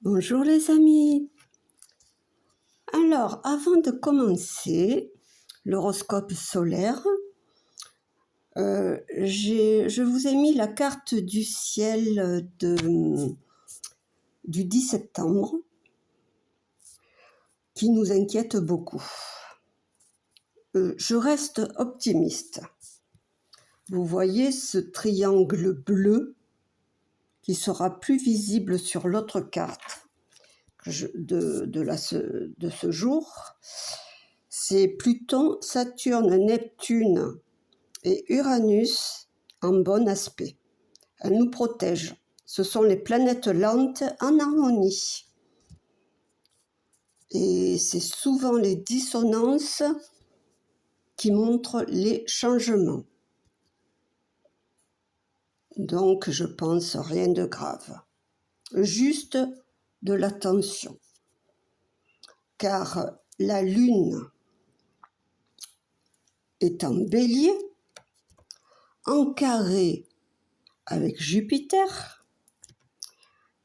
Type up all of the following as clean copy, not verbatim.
Bonjour les amis. Alors, avant de commencer l'horoscope solaire, je vous ai mis la carte du ciel du 10 septembre qui nous inquiète beaucoup. Je reste optimiste. Vous voyez ce triangle bleu qui sera plus visible sur l'autre carte de ce jour. C'est Pluton, Saturne, Neptune et Uranus en bon aspect. Elles nous protègent. Ce sont les planètes lentes en harmonie. Et c'est souvent les dissonances qui montrent les changements. Donc, je pense rien de grave. Juste de l'attention. Car la Lune est en Bélier, en carré avec Jupiter,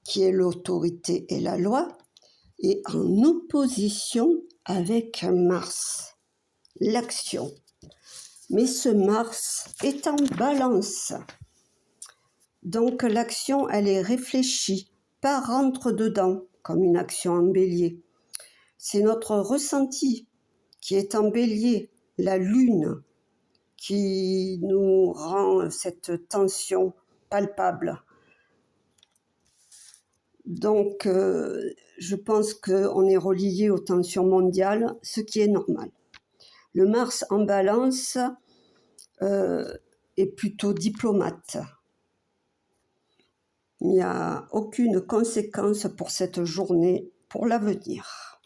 qui est l'autorité et la loi, et en opposition avec Mars, l'action. Mais ce Mars est en Balance. Donc l'action, elle est réfléchie, pas rentre dedans, comme une action en Bélier. C'est notre ressenti qui est en Bélier, la Lune, qui nous rend cette tension palpable. Donc, je pense qu'on est relié aux tensions mondiales, ce qui est normal. Le Mars en Balance est plutôt diplomate. Il n'y a aucune conséquence pour cette journée, pour l'avenir.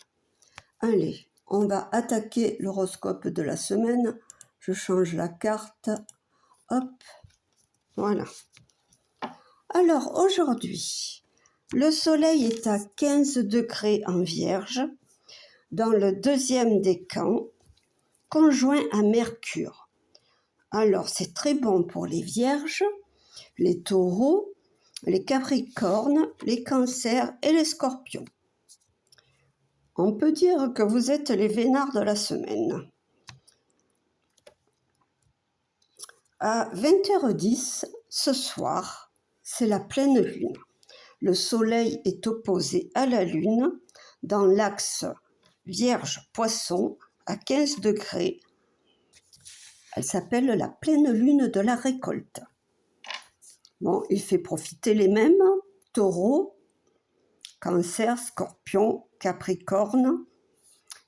Allez, on va attaquer l'horoscope de la semaine. Je change la carte. Hop, voilà. Alors, aujourd'hui, le soleil est à 15 degrés en Vierge, dans le deuxième décan, conjoint à Mercure. Alors, c'est très bon pour les Vierges, les Taureaux, les Capricornes, les Cancers et les Scorpions. On peut dire que vous êtes les vénards de la semaine. À 20h10, ce soir, c'est la pleine lune. Le soleil est opposé à la lune dans l'axe Vierge-Poisson à 15 degrés. Elle s'appelle la pleine lune de la récolte. Bon, il fait profiter les mêmes, Taureau, Cancer, Scorpion, Capricorne,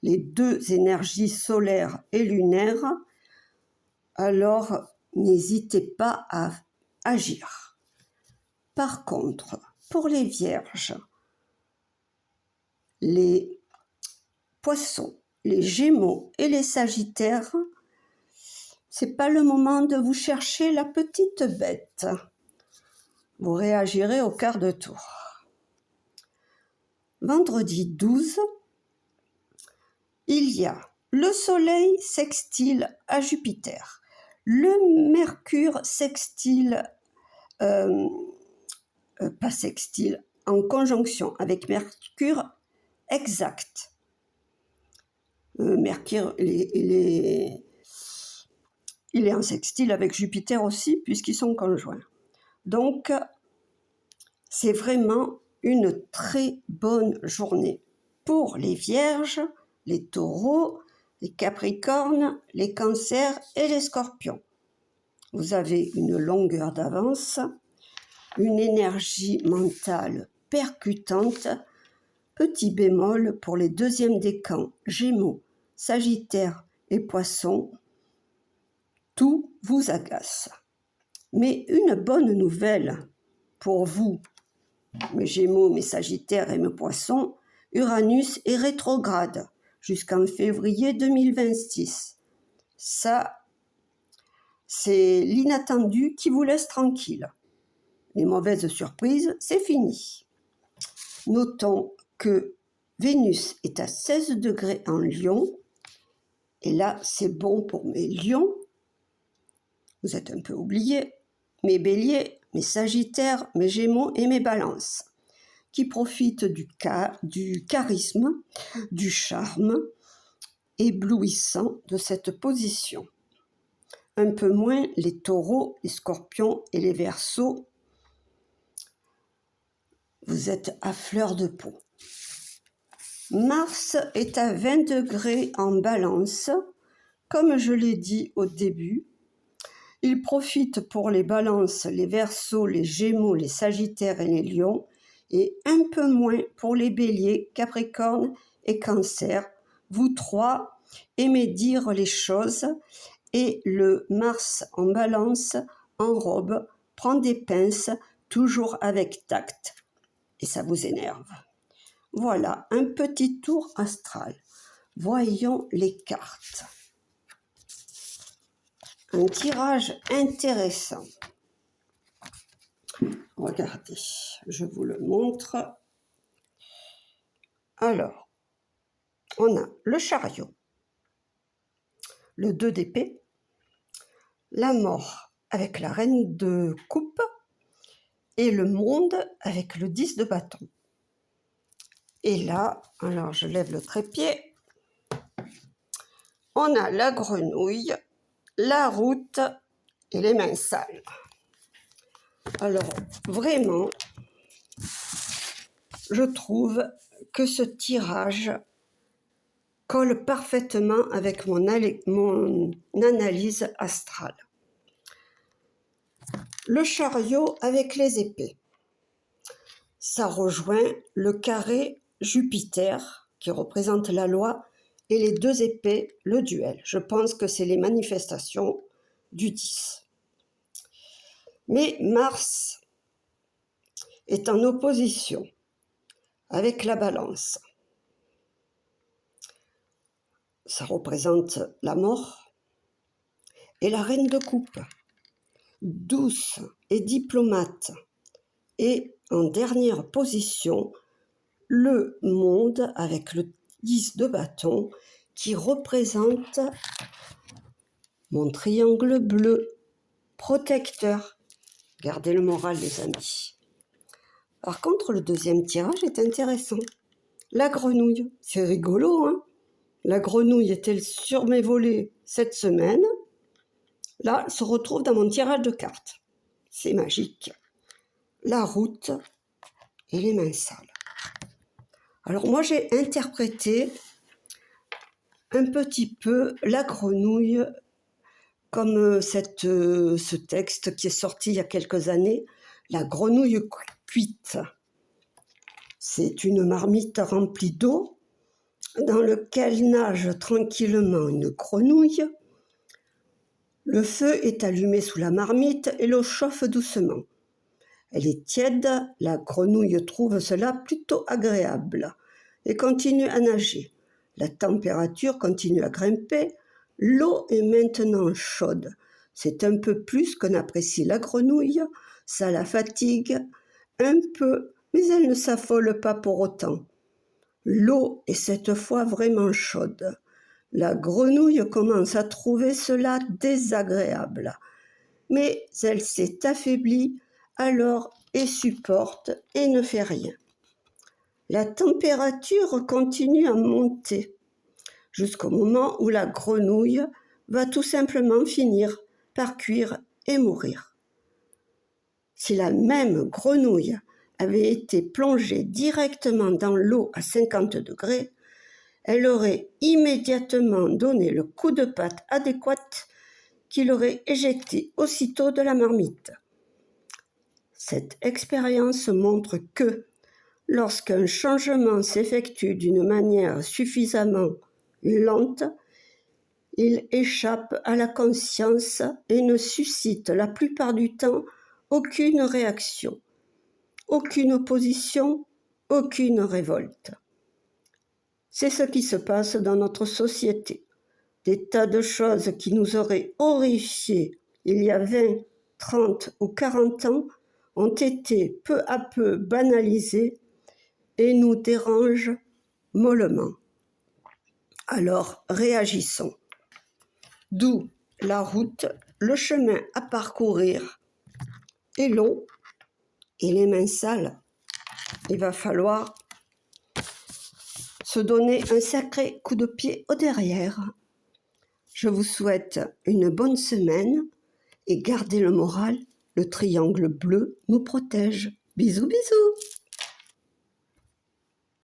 les deux énergies solaires et lunaires. Alors, n'hésitez pas à agir. Par contre, pour les Vierges, les Poissons, les Gémeaux et les Sagittaires, c'est pas le moment de vous chercher la petite bête. Vous réagirez au quart de tour. Vendredi 12, il y a le Soleil sextile à Jupiter, le Mercure sextile, pas sextile, en conjonction avec Mercure exact. Mercure, il est en sextile avec Jupiter aussi, puisqu'ils sont conjoints. Donc, c'est vraiment une très bonne journée pour les Vierges, les Taureaux, les Capricornes, les Cancers et les Scorpions. Vous avez une longueur d'avance, une énergie mentale percutante, petit bémol pour les deuxièmes décans, Gémeaux, Sagittaire et Poissons, tout vous agace. Mais une bonne nouvelle pour vous, mes Gémeaux, mes Sagittaires et mes Poissons, Uranus est rétrograde jusqu'en février 2026. Ça, c'est l'inattendu qui vous laisse tranquille. Les mauvaises surprises, c'est fini. Notons que Vénus est à 16 degrés en Lion. Et là, c'est bon pour mes Lions. Vous êtes un peu oubliés. Mes Béliers, mes Sagittaires, mes Gémeaux et mes Balances, qui profite du charisme, du charme éblouissant de cette position. Un peu moins les taureaux, les scorpions et les verseaux. Vous êtes à fleur de peau. Mars est à 20 degrés en balance. Comme je l'ai dit au début, il profite pour les balances, les verseaux, les gémeaux, les sagittaires et les lions, et un peu moins pour les béliers, capricornes et cancers. Vous trois aimez dire les choses, et le Mars en balance enrobe, prend des pinces, toujours avec tact. Et ça vous énerve. Voilà, un petit tour astral. Voyons les cartes. Un tirage intéressant. Regardez, je vous le montre. Alors, on a le chariot, le 2 d'épée, la mort avec la reine de coupe et le monde avec le 10 de bâton. Et là, alors je lève le trépied, on a la grenouille, la route et les mains sales. Alors, vraiment, je trouve que ce tirage colle parfaitement avec mon analyse astrale. Le chariot avec les épées. Ça rejoint le carré Jupiter, qui représente la loi, et les 2 épées, le duel. Je pense que c'est les manifestations du 10. Mais Mars est en opposition avec la balance. Ça représente la mort et la reine de coupe, douce et diplomate. Et en dernière position, le monde avec le 10 de bâton qui représente mon triangle bleu protecteur. Gardez le moral, les amis. Par contre, le deuxième tirage est intéressant. La grenouille, c'est rigolo, hein? La grenouille est-elle sur mes volets cette semaine? Là, elle se retrouve dans mon tirage de cartes. C'est magique. La route et les mains sales. Alors moi, j'ai interprété un petit peu la grenouille comme ce texte qui est sorti il y a quelques années, la grenouille cuite. C'est une marmite remplie d'eau dans laquelle nage tranquillement une grenouille. Le feu est allumé sous la marmite et l'eau chauffe doucement. Elle est tiède, la grenouille trouve cela plutôt agréable et continue à nager. La température continue à grimper, l'eau est maintenant chaude. C'est un peu plus que n'apprécie la grenouille, ça la fatigue un peu, mais elle ne s'affole pas pour autant. L'eau est cette fois vraiment chaude. La grenouille commence à trouver cela désagréable, mais elle s'est affaiblie alors et supporte et ne fait rien. La température continue à monter jusqu'au moment où la grenouille va tout simplement finir par cuire et mourir. Si la même grenouille avait été plongée directement dans l'eau à 50 degrés, elle aurait immédiatement donné le coup de patte adéquat qui l'aurait éjectée aussitôt de la marmite. Cette expérience montre que, lorsqu'un changement s'effectue d'une manière suffisamment lente, il échappe à la conscience et ne suscite la plupart du temps aucune réaction, aucune opposition, aucune révolte. C'est ce qui se passe dans notre société. Des tas de choses qui nous auraient horrifiés il y a 20, 30 ou 40 ans ont été peu à peu banalisées et nous dérangent mollement. Alors réagissons. D'où la route, le chemin à parcourir est long et les mains sales. il va falloir se donner un sacré coup de pied au derrière. Je vous souhaite une bonne semaine et gardez le moral, le triangle bleu nous protège. Bisous, bisous!